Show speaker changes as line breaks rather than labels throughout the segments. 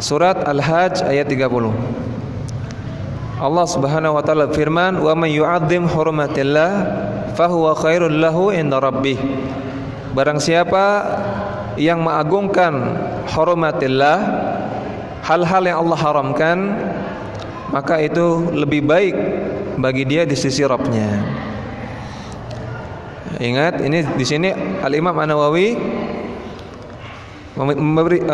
Surat Al-Hajj ayat 30. Allah Subhanahu wa taala firman, "Wa may yu'azzim hurumatillah fahuwa khairul lahu inda rabbih." Barang siapa yang mengagungkan hurumatillah, hal-hal yang Allah haramkan, maka itu lebih baik bagi dia di sisi Rabb-nya. Ingat, ini di sini Al-Imam An-Nawawi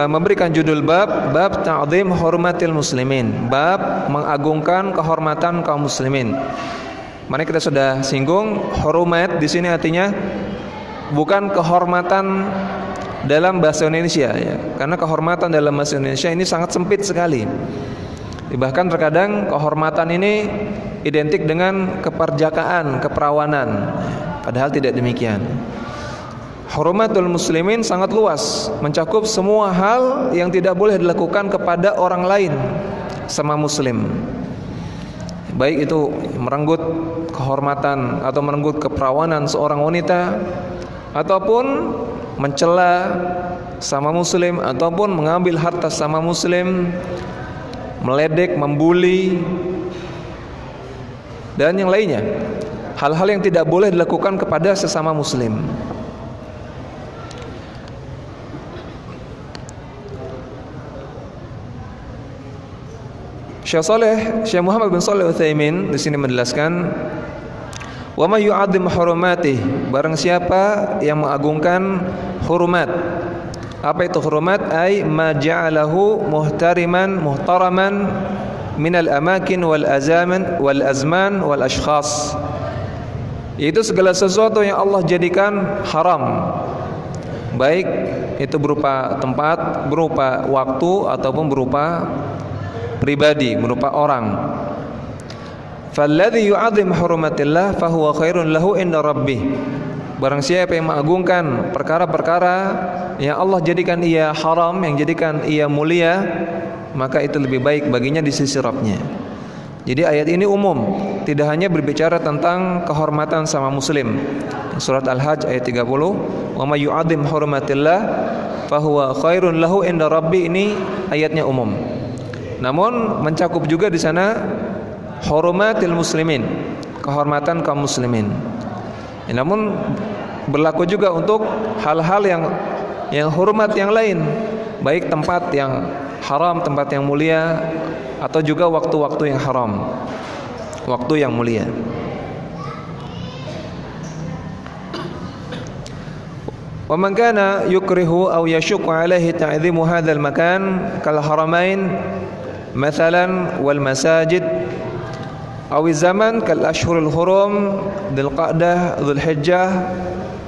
memberikan judul bab ta'zim hurmatil muslimin, bab mengagungkan kehormatan kaum muslimin. Mana kita sudah singgung, hurumat di sini artinya bukan kehormatan dalam bahasa Indonesia ya. Karena kehormatan dalam bahasa Indonesia ini sangat sempit sekali. Bahkan terkadang kehormatan ini identik dengan keperjakaan, keperawanan. Padahal tidak demikian. Hurumatul muslimin sangat luas, mencakup semua hal yang tidak boleh dilakukan kepada orang lain sama muslim. Baik itu merenggut kehormatan atau merenggut keperawanan seorang wanita, ataupun mencela sama muslim, ataupun mengambil harta sama muslim, meledek, membuli, dan yang lainnya. Hal-hal yang tidak boleh dilakukan kepada sesama muslim. Syekh Muhammad bin Shalih Al-Utsaimin di sini menjelaskan, wa may yu'azzim hurumatih, barang siapa yang mengagungkan hurumat. Apa itu hurumat? Ai ma ja'alahu muhtariman muhtaraman minal amakin wal azman wal ashkhas. Yaitu segala sesuatu yang Allah jadikan haram, baik itu berupa tempat, berupa waktu, ataupun berupa pribadi, berupa orang. Falladhi yu'azzim hurumatillah fahuwa khairun lahu inda rabbih. Barang siapa yang mengagungkan perkara-perkara yang Allah jadikan ia haram, yang jadikan ia mulia, maka itu lebih baik baginya di sisi Rabb-nya. Jadi ayat ini umum, tidak hanya berbicara tentang kehormatan sama muslim. Surat Al-Hajj ayat 30, "Wa may yu'azzim hurumatillah fahuwa khairun lahu inda rabbih," ini ayatnya umum. Namun mencakup juga di sana hurumatil muslimin, kehormatan kaum muslimin. Namun berlaku juga untuk hal-hal yang hormat yang lain, baik tempat yang haram, tempat yang mulia, atau juga waktu-waktu yang haram, waktu yang mulia. Wa man kana yukrihu aw yashqu alaihi ta'zimu hadzal makan kal haramain mathalan wal masajid aw zaman kal ashhurul hurum dzul qa'dah dzul hijjah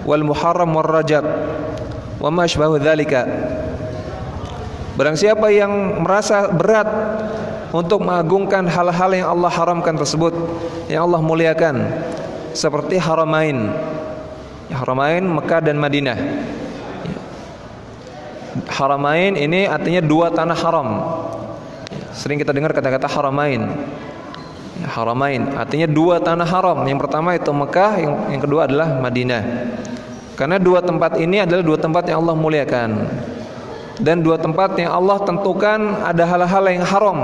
wal muharram war rajab wa ma asbahu dzalika. Barang siapa yang merasa berat untuk mengagungkan hal-hal yang Allah haramkan tersebut, yang Allah muliakan, seperti haramain, haramain Mekah dan Madinah. Haramain ini artinya dua tanah haram. Sering kita dengar kata-kata haramain. Haramain artinya dua tanah haram. Yang pertama itu Mekah, yang kedua adalah Madinah. Karena dua tempat ini adalah dua tempat yang Allah muliakan, dan dua tempat yang Allah tentukan ada hal-hal yang haram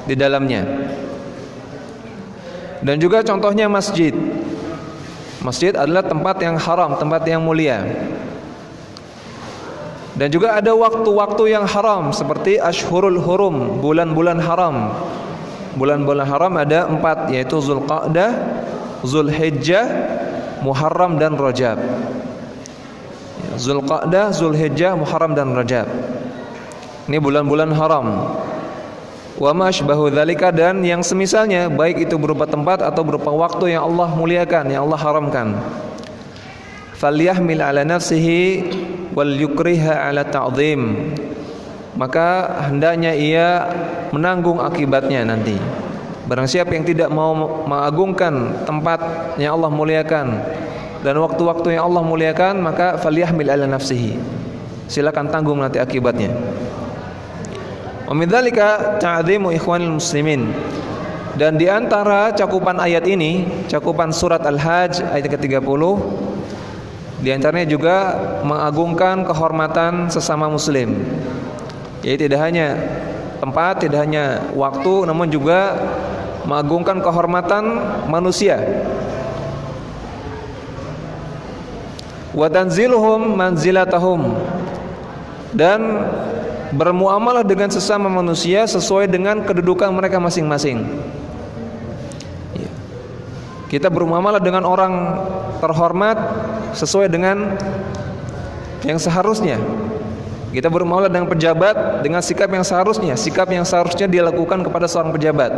di dalamnya. Dan juga contohnya masjid. Masjid adalah tempat yang haram, tempat yang mulia. Dan juga ada waktu-waktu yang haram, seperti Ashhurul Hurum, bulan-bulan haram. Bulan-bulan haram ada 4, yaitu Zulqa'dah, Zulhijjah, Muharram, dan Rajab. Zulqa'dah, Zulhijjah, Muharram, dan Rajab. Ini bulan-bulan haram. Wa ma asbahu dzalika, dan yang semisalnya, baik itu berupa tempat atau berupa waktu yang Allah muliakan, yang Allah haramkan. Falyahmil ala nafsihi wal yukriha ala ta'zim. Maka hendaknya ia menanggung akibatnya nanti. Barang siapa yang tidak mau mengagungkan tempat yang Allah muliakan dan waktu-waktu yang Allah muliakan, maka falyahmil ala nafsihi. Silakan tanggung nanti akibatnya. Wa min dzalika ta'zimu ikhwanil muslimin. Dan di antara cakupan ayat ini, cakupan surat Al-Hajj ayat ke-30, di antaranya juga mengagungkan kehormatan sesama muslim. Yaitu tidak hanya tempat, tidak hanya waktu, namun juga mengagungkan kehormatan manusia. Wa tanziluhum manzilatahum, dan bermuamalah dengan sesama manusia sesuai dengan kedudukan mereka masing-masing. Kita bermuamalah dengan orang terhormat sesuai dengan yang seharusnya. Kita bermuamalah dengan pejabat dengan sikap yang seharusnya dilakukan kepada seorang pejabat.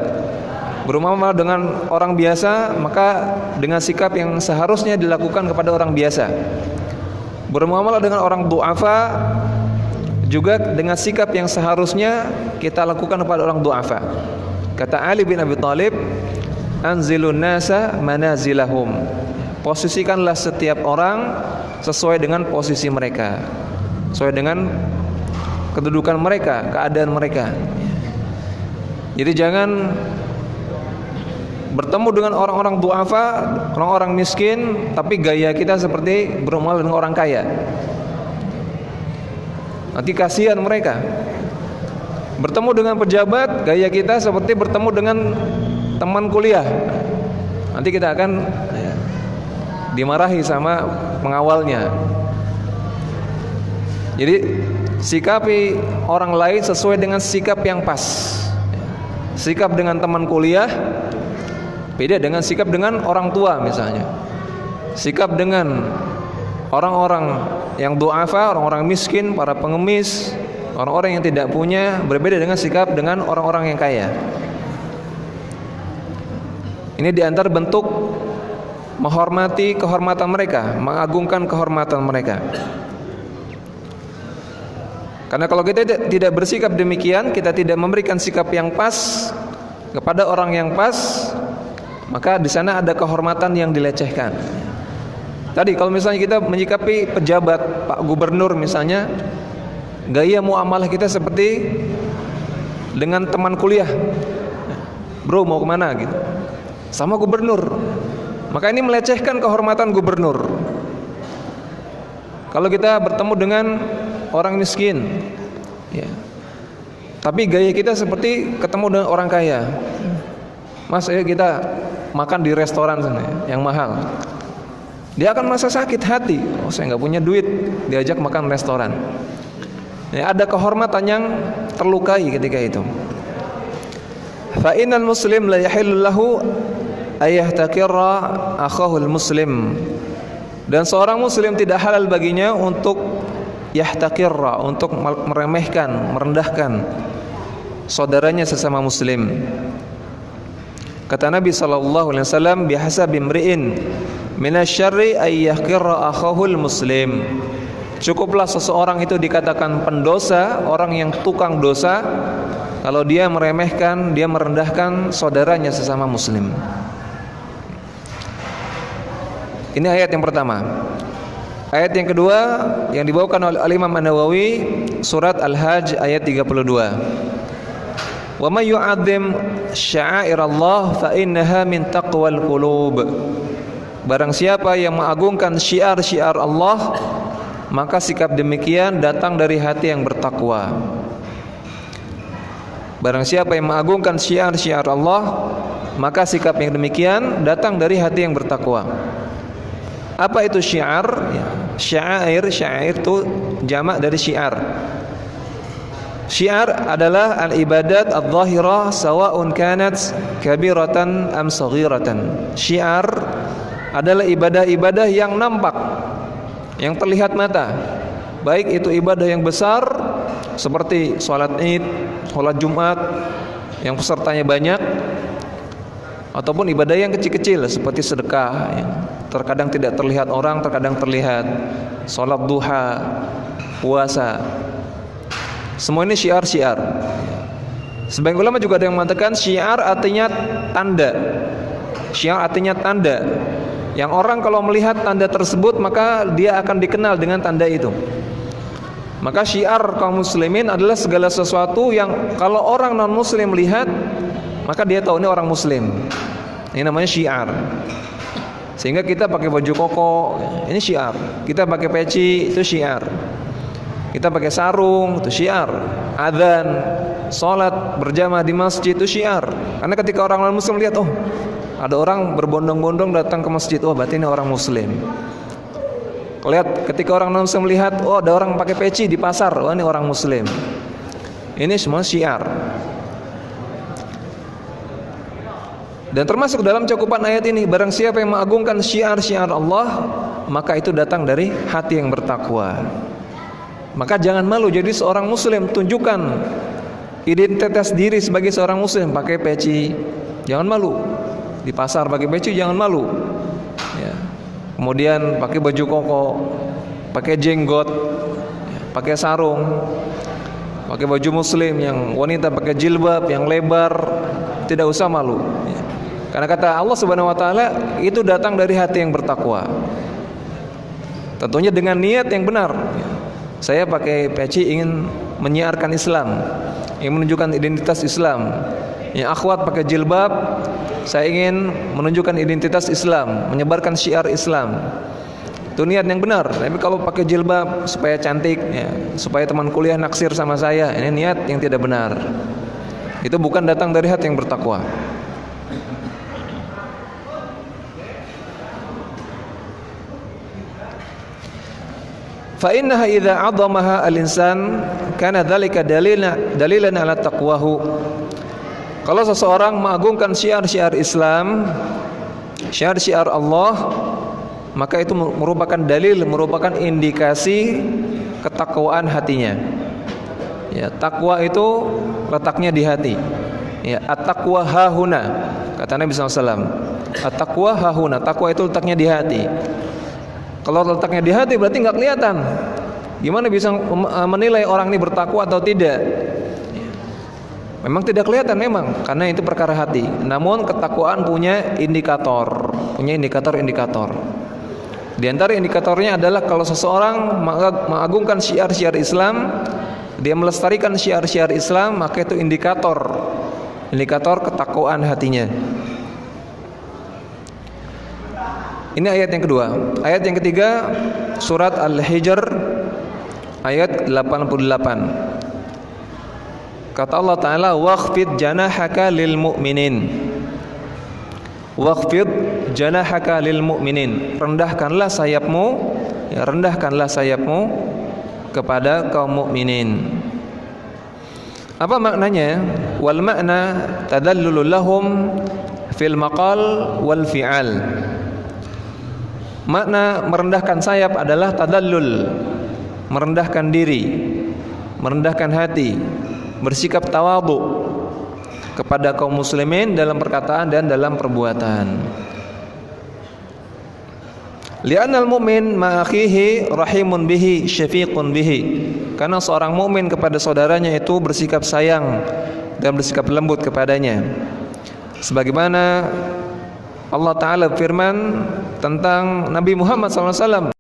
Bermuamalah dengan orang biasa, maka dengan sikap yang seharusnya dilakukan kepada orang biasa. Bermuamalah dengan orang du'afa juga dengan sikap yang seharusnya kita lakukan kepada orang du'afa. Kata Ali bin Abi Thalib, anzilun nasa manazilahum, posisikanlah setiap orang sesuai dengan posisi mereka, sesuai dengan kedudukan mereka, keadaan mereka. Jadi jangan bertemu dengan orang-orang du'afa, orang-orang miskin, tapi gaya kita seperti bermuamalah dengan orang kaya. Nanti kasihan mereka. Bertemu dengan pejabat, gaya kita seperti bertemu dengan teman kuliah. Nanti kita akan dimarahi sama pengawalnya. Jadi sikapi orang lain sesuai dengan sikap yang pas. Sikap dengan teman kuliah beda dengan sikap dengan orang tua misalnya. Sikap dengan orang-orang yang du'afa, orang-orang miskin, para pengemis, orang-orang yang tidak punya, berbeda dengan sikap dengan orang-orang yang kaya. Ini diantara bentuk menghormati kehormatan mereka, mengagungkan kehormatan mereka. Karena kalau kita tidak bersikap demikian, kita tidak memberikan sikap yang pas kepada orang yang pas, maka di sana ada kehormatan yang dilecehkan. Tadi kalau misalnya kita menyikapi pejabat, Pak Gubernur misalnya, gaya muamalah kita seperti dengan teman kuliah. Bro, mau kemana gitu, sama gubernur, maka ini melecehkan kehormatan gubernur. Kalau kita bertemu dengan orang miskin, ya, tapi gaya kita seperti ketemu dengan orang kaya. Mas, ayo kita makan di restoran sana yang mahal. Dia akan merasa sakit hati. Oh, saya nggak punya duit, diajak makan restoran. Ya, ada kehormatan yang terlukai ketika itu. Fa innal muslim la yahillu lahu ayahtaqira akhahul muslim. Dan seorang muslim tidak halal baginya untuk yahtaqira, untuk meremehkan, merendahkan saudaranya sesama muslim. Kata Nabi sallallahu alaihi wasallam, bihasabi imri'in minasyarri ay yahqira akhahul muslim. Cukuplah seseorang itu dikatakan pendosa, orang yang tukang dosa, kalau dia meremehkan, dia merendahkan saudaranya sesama muslim. Ini ayat yang pertama. Ayat yang kedua yang dibawakan oleh Imam An-Nawawi, surat Al-Hajj ayat 32. Wa may yu'azzim sya'airallah fa innaha min taqwal qulub. Barang siapa yang mengagungkan syiar-syiar Allah, maka sikap demikian datang dari hati yang bertakwa. Barang siapa yang mengagungkan syiar-syiar Allah, maka sikap yang demikian datang dari hati yang bertakwa. Apa itu syiar? Syair itu jamak dari syiar. Syiar adalah al-ibadat adh-dhahirah sawa'un kanat kabiratan am saghiratan. Syiar adalah ibadah-ibadah yang nampak, yang terlihat mata, baik itu ibadah yang besar seperti sholat Id, sholat Jumat yang pesertanya banyak, ataupun ibadah yang kecil-kecil seperti sedekah yang terkadang tidak terlihat orang, terkadang terlihat, sholat duha, puasa. Semua ini syiar-syiar. Sebagian ulama juga ada yang mengatakan syiar artinya tanda. Syiar artinya tanda, yang orang kalau melihat tanda tersebut maka dia akan dikenal dengan tanda itu. Maka syiar kaum muslimin adalah segala sesuatu yang kalau orang non muslim lihat maka dia tahu ini orang muslim. Ini namanya syiar. Sehingga kita pakai baju koko, ini syiar. Kita pakai peci, itu syiar. Kita pakai sarung, itu syiar. Adzan, salat berjamaah di masjid, itu syiar. Karena ketika orang muslim lihat, oh, ada orang berbondong-bondong datang ke masjid, oh berarti ini orang muslim. Lihat ketika orang muslim melihat, oh ada orang pakai peci di pasar, oh ini orang muslim. Ini semua syiar. Dan termasuk dalam cakupan ayat ini, barang siapa yang mengagungkan syiar-syiar Allah, maka itu datang dari hati yang bertakwa. Maka jangan malu jadi seorang muslim, tunjukkan identitas diri sebagai seorang muslim, pakai peci, jangan malu. Di pasar pakai peci jangan malu. Ya. Kemudian pakai baju koko, pakai jenggot, pakai sarung, pakai baju muslim, yang wanita pakai jilbab yang lebar, tidak usah malu. Ya. Karena kata Allah Subhanahu wa taala, itu datang dari hati yang bertakwa. Tentunya dengan niat yang benar. Saya pakai peci ingin menyiarkan Islam, ingin menunjukkan identitas Islam. Yang akhwat pakai jilbab, saya ingin menunjukkan identitas Islam, menyebarkan syiar Islam. Itu niat yang benar. Tapi kalau pakai jilbab supaya cantik, ya, supaya teman kuliah naksir sama saya, ini niat yang tidak benar. Itu bukan datang dari hati yang bertakwa. Fa innaha idza 'azamaha al-insan kana dzalika dalilan 'ala taqwahu. Kalau seseorang mengagungkan syiar-syiar Islam, syiar-syiar Allah, maka itu merupakan dalil, merupakan indikasi ketakwaan hatinya. Ya, takwa itu letaknya di hati. Ya, at-taqwa hahuna, kata Nabi SAW. At-taqwa hahuna, takwa itu letaknya di hati. Kalau letaknya di hati berarti nggak kelihatan. Gimana bisa menilai orang ini bertakwa atau tidak? Memang tidak kelihatan memang, karena itu perkara hati. Namun ketakwaan punya indikator, indikator. Di antara indikatornya adalah kalau seseorang mengagungkan syiar-syiar Islam, dia melestarikan syiar-syiar Islam, maka itu indikator ketakwaan hatinya. Ini ayat yang kedua. Ayat yang ketiga, surat Al-Hijr ayat 88. Kata Allah Ta'ala, wakhfid janahaka lil mu'minin. Wakhfid janahaka lil mu'minin. Rendahkanlah sayapmu kepada kaum mukminin. Apa maknanya? Wal makna tadallulul lahum fil maqal wal fi'al. Makna merendahkan sayap adalah tadallul, merendahkan diri, merendahkan hati, bersikap tawadhu kepada kaum muslimin dalam perkataan dan dalam perbuatan. Li'annal mu'min ma'akhihi rahimun bihi syafiqun bihi. Karena seorang mukmin kepada saudaranya itu bersikap sayang dan bersikap lembut kepadanya. Sebagaimana Allah Ta'ala firman tentang Nabi Muhammad SAW.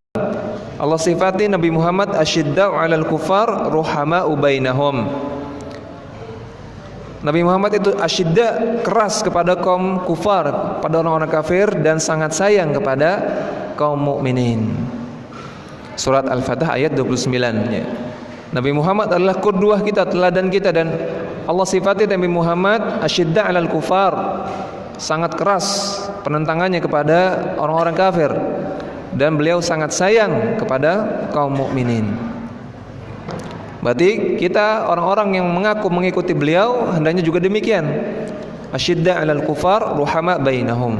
Allah sifati Nabi Muhammad asyidda'u 'alal kufar ruhama'u bainahum. Nabi Muhammad itu asyidda, keras kepada kaum kufar, pada orang-orang kafir, dan sangat sayang kepada kaum mukminin. Surat Al-Fatah ayat 29 ya. Nabi Muhammad adalah qudwah kita, teladan kita, dan Allah sifati Nabi Muhammad asyidda 'alal kufar, sangat keras penentangannya kepada orang-orang kafir, dan beliau sangat sayang kepada kaum mukminin. Berarti kita orang-orang yang mengaku mengikuti beliau hendaknya juga demikian. Asyidda 'alal kufar ruhama bainahum.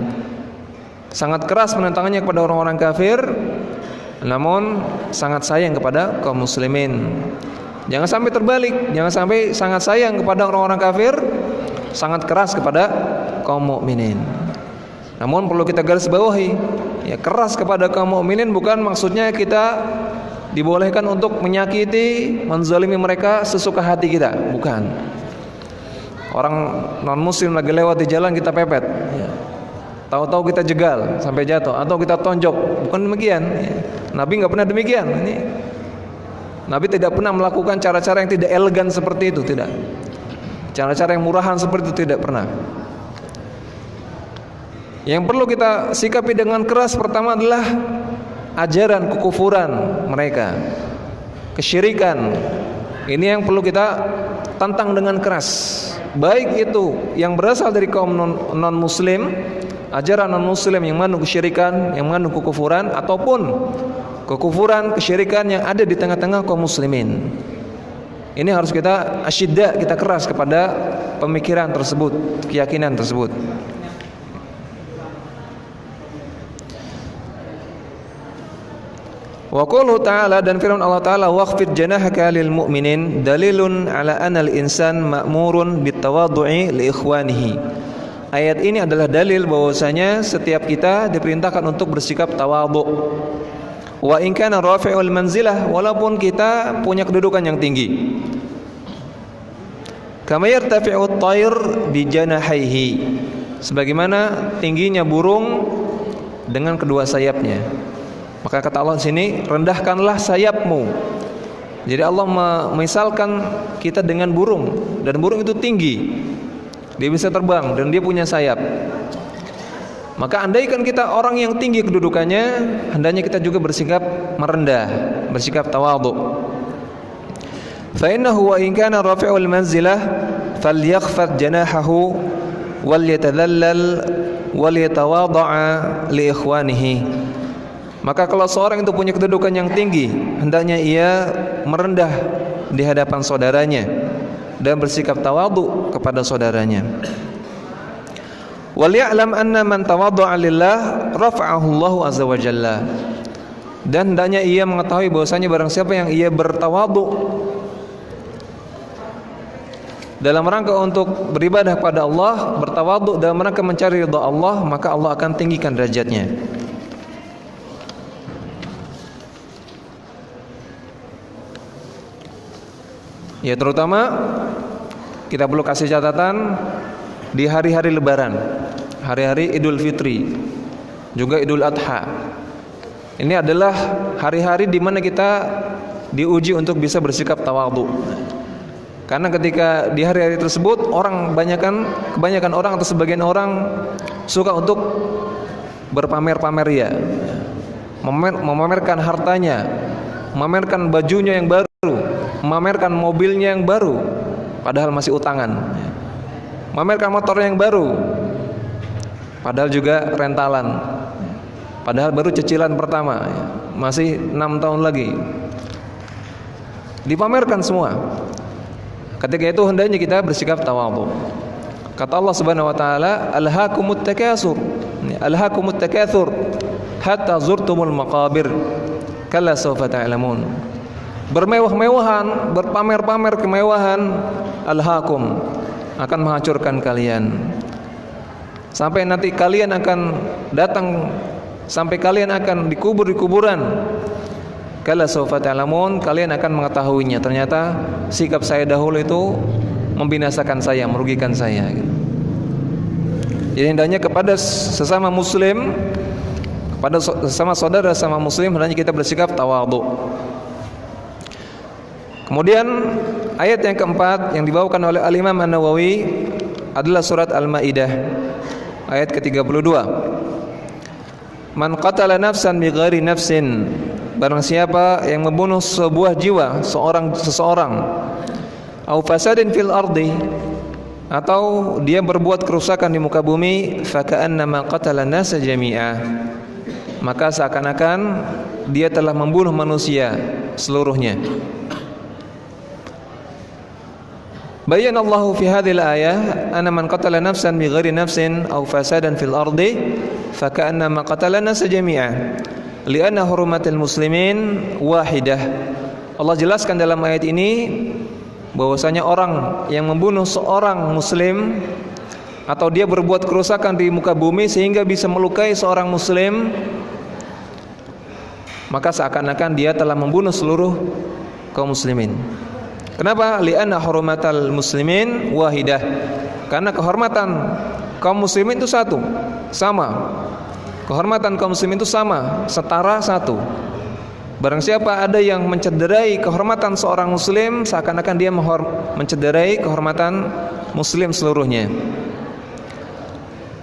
Sangat keras penentangannya kepada orang-orang kafir, namun sangat sayang kepada kaum muslimin. Jangan sampai terbalik, jangan sampai sangat sayang kepada orang-orang kafir, sangat keras kepada kaum mukminin. Namun perlu kita garis bawahi, ya, keras kepada kaum mukminin bukan maksudnya kita dibolehkan untuk menyakiti, menzalimi mereka sesuka hati kita, bukan. Orang non muslim lagi lewat di jalan kita pepet, ya. Tahu-tahu kita jegal sampai jatuh, atau kita tonjok, bukan demikian, ya. Nabi nggak pernah demikian. Ini Nabi tidak pernah melakukan cara-cara yang tidak elegan seperti itu, tidak. Cara-cara yang murahan seperti itu tidak pernah. Yang perlu kita sikapi dengan keras pertama adalah ajaran kekufuran mereka. kesyirikan. Ini yang perlu kita tantang dengan keras. Baik itu yang berasal dari kaum non-muslim, ajaran non-muslim yang mengandung kesyirikan, yang mengandung kekufuran, ataupun kekufuran, kesyirikan yang ada di tengah-tengah kaum muslimin. Ini harus kita asyidda, kita keras kepada pemikiran tersebut, keyakinan tersebut. Wa qulu ta'ala, dan firman Allah Ta'ala, waqfid janahaka lil mu'minin dalilun ala anal insan ma'murun bitawadhu'i li ikhwanihi. Ayat ini adalah dalil bahwasanya setiap kita diperintahkan untuk bersikap tawadhu. Wa in kana rafi'ul manzilah, walaupun kita punya kedudukan yang tinggi. Kama yartafi'ut tayr bi janahaihi, sebagaimana tingginya burung dengan kedua sayapnya. Maka kata Allah di sini, rendahkanlah sayapmu. Jadi Allah memisalkan kita dengan burung, dan burung itu tinggi, dia bisa terbang dan dia punya sayap. Maka andaikan kita orang yang tinggi kedudukannya, hendaknya kita juga bersikap merendah, bersikap tawadhu. Fa innahu wa in kana rafi'ul manzilah falyakhfad janahahu wal yatadhallal wal yatawadha'a li ikhwanihi. Maka kalau seorang itu punya kedudukan yang tinggi, hendaknya ia merendah di hadapan saudaranya dan bersikap tawadhu kepada saudaranya. Wal ya'lam anna man tawaddu'a lillah rafa'ahu Allahu azza wa jalla. Dan hendaknya ia mengetahui bahwasanya barang siapa yang ia bertawadhu dalam rangka untuk beribadah kepada Allah, bertawadhu dalam rangka mencari ridha Allah, maka Allah akan tinggikan derajatnya. Ya, terutama kita perlu kasih catatan di hari-hari lebaran, hari-hari Idul Fitri, juga Idul Adha. Ini adalah hari-hari di mana kita diuji untuk bisa bersikap tawadhu. Karena ketika di hari-hari tersebut kebanyakan orang atau sebagian orang suka untuk berpamer-pamer ya. Memamerkan hartanya, memamerkan bajunya yang baru, memamerkan mobilnya yang baru, padahal masih utangan. Memamerkan motor yang baru, padahal juga rentalan, padahal baru cicilan pertama, masih 6 tahun lagi. Dipamerkan semua. Ketika itu hendaknya kita bersikap tawadhu. Kata Allah Subhanahu wa taala, alhaakumut takatsur, alhaakumut takatsur hatta zurtumul maqabir kalla sawfa ta'lamun. Bermewah-mewahan, berpamer-pamer kemewahan, alhaakum, akan menghancurkan kalian. Sampai nanti kalian akan datang, sampai kalian akan dikubur di kuburan. Kala sawfa ta'lamun, kalian akan mengetahuinya. Ternyata sikap saya dahulu itu membinasakan saya, merugikan saya. Jadi hendaknya kepada sesama muslim, kepada sesama saudara sama muslim, hendaknya kita bersikap tawadhu. Kemudian ayat yang keempat yang dibawakan oleh Al-Imam An-Nawawi adalah surat Al-Maidah ayat ke-32. Man qatala nafsan bighairi nafsin, barang siapa yang membunuh sebuah jiwa, seseorang, au fasadin fil ardi, atau dia berbuat kerusakan di muka bumi, fa ka'annama qatala nasa jami'a, maka seakan-akan dia telah membunuh manusia seluruhnya. Bayanallahu fi hadhil ayah anna man qatala nafsan bighairi nafsin aw fasadan fil ardi fa ka'annama qatala nasa jami'a li'anna hurumatil muslimin wahidah. Allah jelaskan dalam ayat ini bahwasanya orang yang membunuh seorang muslim atau dia berbuat kerusakan di muka bumi sehingga bisa melukai seorang muslim, maka seakan-akan dia telah membunuh seluruh kaum muslimin. Kenapa? Li'anna hurumatal muslimin wahidah. Karena kehormatan kaum muslimin itu satu, sama. Kehormatan kaum muslimin itu sama, setara, satu. Barang siapa ada yang mencederai kehormatan seorang muslim, seakan-akan dia mencederai kehormatan muslim seluruhnya.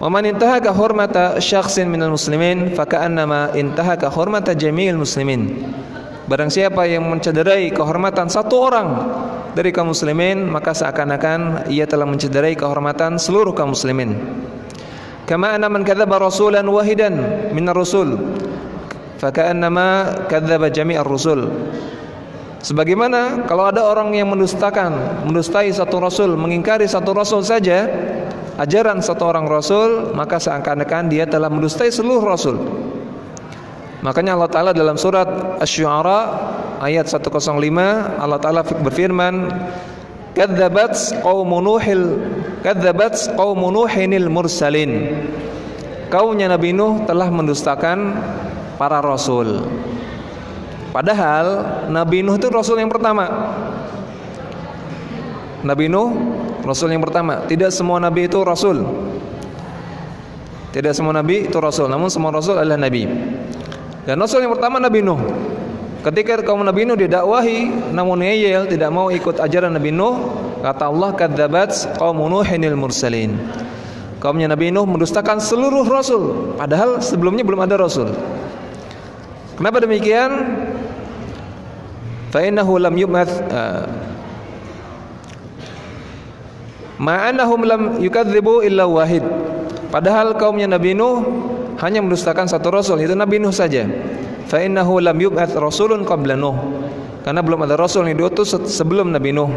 Wa man intahaka hurmata syakhsin minal muslimin fa ka'annama intahaka hurmata jami'il muslimin. Barang siapa yang mencederai kehormatan satu orang dari kaum muslimin, maka seakan-akan ia telah mencederai kehormatan seluruh kaum muslimin. Kama anna man kadzdzaba rasulan wahidan minar rusul faka'annama kadzdzaba jami'ar rusul. Sebagaimana kalau ada orang yang mendustai satu rasul, mengingkari satu rasul saja, ajaran satu orang rasul, maka seakan-akan dia telah mendustai seluruh rasul. Makanya Allah Ta'ala dalam surat Asy-Syu'ara ayat 105, Allah Ta'ala berfirman, kadzdzabat qaumu nuhinil mursalin. Kaumnya Nabi Nuh telah mendustakan para rasul. Padahal Nabi Nuh itu rasul yang pertama. Nabi Nuh rasul yang pertama. Tidak semua nabi itu rasul. Tidak semua nabi itu rasul, namun semua rasul adalah nabi. Dan rasul yang pertama Nabi Nuh. Ketika kaum Nabi Nuh didakwahi namun ngeyel, tidak mau ikut ajaran Nabi Nuh, kata Allah, kadzdzabat qaumu nuhinil mursalin. Kaumnya Nabi Nuh mendustakan seluruh rasul, padahal sebelumnya belum ada rasul. Kenapa demikian? Fa innahu lam yub'ats ma'annahum lam yukadzibu illa wahid. Padahal kaumnya Nabi Nuh hanya mendustakan satu rasul, yaitu Nabi Nuh saja. Fa innahu lam yub'ats rasulun qabla Nuh. Karena belum ada rasul yang diutus sebelum Nabi Nuh.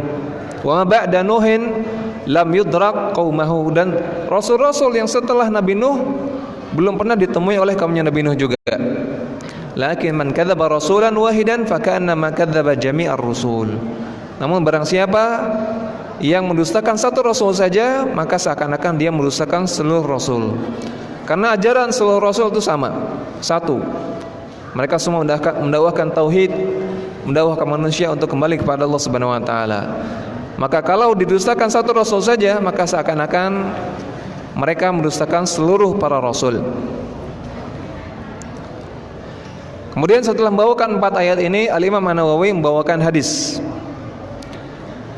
Wa ma ba'da Nuhin lam yudrak qaumahu, dan rasul-rasul yang setelah Nabi Nuh belum pernah ditemui oleh kaumnya Nabi Nuh juga. Lakin man kadzdzaba rasulan wahidan fa ka'annama kadzdzaba jami'ar rusul. Namun barang siapa yang mendustakan satu rasul saja, maka seakan-akan dia mendustakan seluruh rasul. Karena ajaran seluruh rasul itu sama, satu. Mereka semua mendakwahkan tauhid, mendakwahkan manusia untuk kembali kepada Allah Subhanahu wa taala. Maka kalau didustakan satu rasul saja, maka seakan-akan mereka mendustakan seluruh para rasul. Kemudian setelah membawakan 4 ayat ini, Al-Imam An-Nawawi membawakan hadis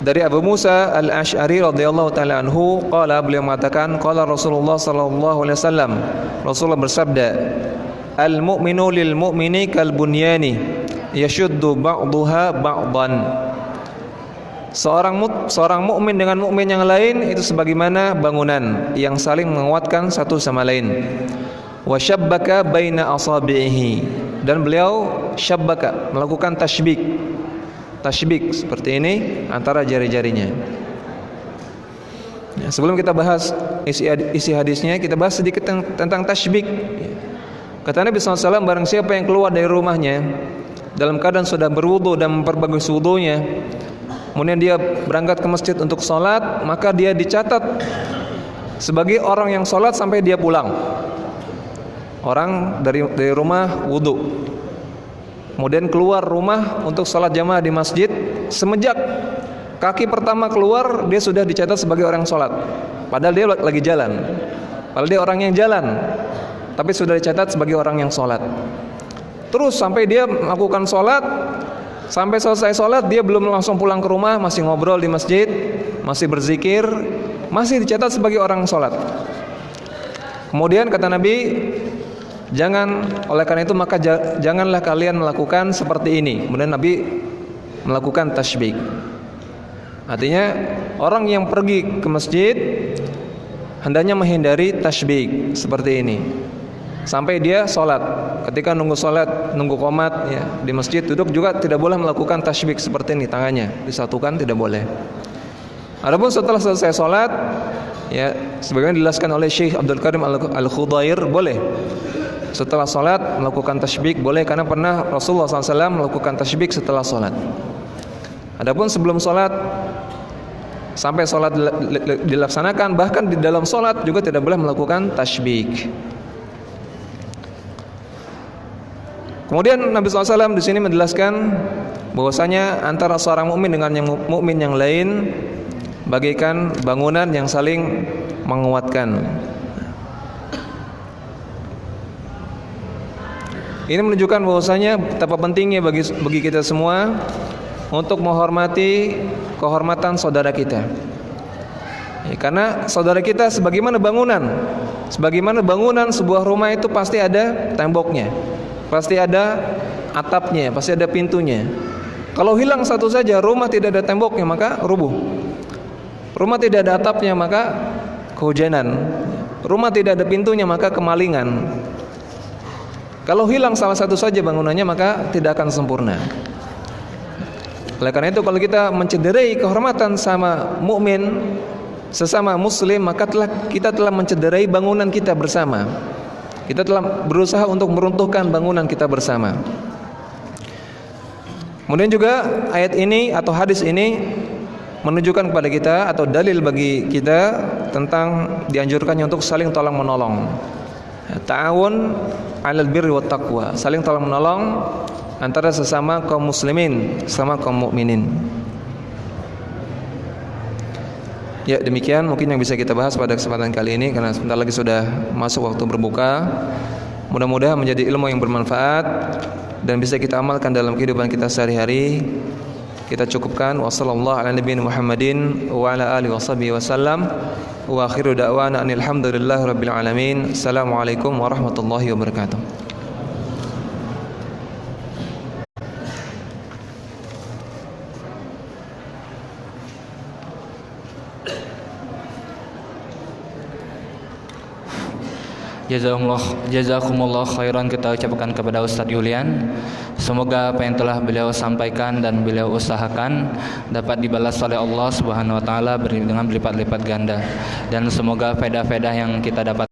dari Abu Musa Al-Asy'ari radhiyallahu taala anhu, qala, beliau mengatakan, qala Rasulullah sallallahu alaihi wasallam, Rasulullah bersabda, al-mu'minu lil mu'mini kal bunyani yashuddu ba'daha ba'dan. Seorang mukmin dengan mukmin yang lain itu sebagaimana bangunan yang saling menguatkan satu sama lain. Wa syabbaka baina asabihi, dan beliau syabbaka, melakukan tashbik seperti ini antara jari-jarinya. Ya, sebelum kita bahas isi hadisnya, kita bahas sedikit tentang tashbik. Kata Nabi SAW, barang siapa yang keluar dari rumahnya dalam keadaan sudah berwudu dan memperbagus wudunya, kemudian dia berangkat ke masjid untuk sholat, maka dia dicatat sebagai orang yang sholat sampai dia pulang. Orang dari rumah wudu, kemudian keluar rumah untuk sholat jamaah di masjid, semenjak kaki pertama keluar dia sudah dicatat sebagai orang sholat. Padahal dia lagi jalan, padahal dia orang yang jalan, tapi sudah dicatat sebagai orang yang sholat. Terus sampai dia melakukan sholat, sampai selesai sholat dia belum langsung pulang ke rumah, masih ngobrol di masjid, masih berzikir, masih dicatat sebagai orang sholat. Kemudian kata Nabi, oleh karena itu maka janganlah kalian melakukan seperti ini. Kemudian Nabi melakukan tashbik. Artinya orang yang pergi ke masjid hendaknya menghindari tashbik seperti ini sampai dia sholat. Ketika nunggu sholat, nunggu qomat ya, di masjid duduk juga tidak boleh melakukan tashbik seperti ini, tangannya disatukan, tidak boleh. Adapun setelah selesai sholat, ya sebagaimana dijelaskan oleh Syekh Abdul Karim Al-Khudair, boleh setelah sholat melakukan tashbik, boleh, karena pernah Rasulullah SAW melakukan tashbik setelah sholat. Adapun sebelum sholat sampai sholat dilaksanakan, bahkan di dalam sholat juga tidak boleh melakukan tashbik. Kemudian Nabi SAW di sini menjelaskan bahwasanya antara seorang mukmin dengan yang mukmin yang lain bagaikan bangunan yang saling menguatkan. Ini menunjukkan bahwasanya betapa pentingnya bagi kita semua untuk menghormati kehormatan saudara kita. Ya, karena saudara kita sebagaimana bangunan sebuah rumah itu pasti ada temboknya, pasti ada atapnya, pasti ada pintunya. Kalau hilang satu saja, rumah tidak ada temboknya maka rubuh. Rumah tidak ada atapnya maka kehujanan. Rumah tidak ada pintunya maka kemalingan. Kalau hilang salah satu saja bangunannya maka tidak akan sempurna. Oleh karena itu kalau kita mencederai kehormatan sama mukmin, sesama muslim, maka kita telah mencederai bangunan kita bersama. Kita telah berusaha untuk meruntuhkan bangunan kita bersama. Kemudian juga ayat ini atau hadis ini menunjukkan kepada kita atau dalil bagi kita tentang dianjurkannya untuk saling tolong menolong. Ta'awun 'alal birri wat taqwa, saling tolong menolong antara sesama kaum muslimin, sesama kaum mukminin. Ya, demikian mungkin yang bisa kita bahas pada kesempatan kali ini karena sebentar lagi sudah masuk waktu berbuka. Mudah-mudahan menjadi ilmu yang bermanfaat dan bisa kita amalkan dalam kehidupan kita sehari-hari. Kita cukupkan. Wassallallahu ala nabiyina Muhammadin wa ala alihi washabihi wasallam. Wa akhiru da'wana alhamdulillahi rabbil alamin. Assalamualaikum warahmatullahi wabarakatuh.
Jazakumullah khairan kita ucapkan kepada Ustadz Yulian. Semoga apa yang telah beliau sampaikan dan beliau usahakan dapat dibalas oleh Allah Subhanahu wa taala dengan berlipat-lipat ganda, dan semoga faedah-faedah yang kita dapat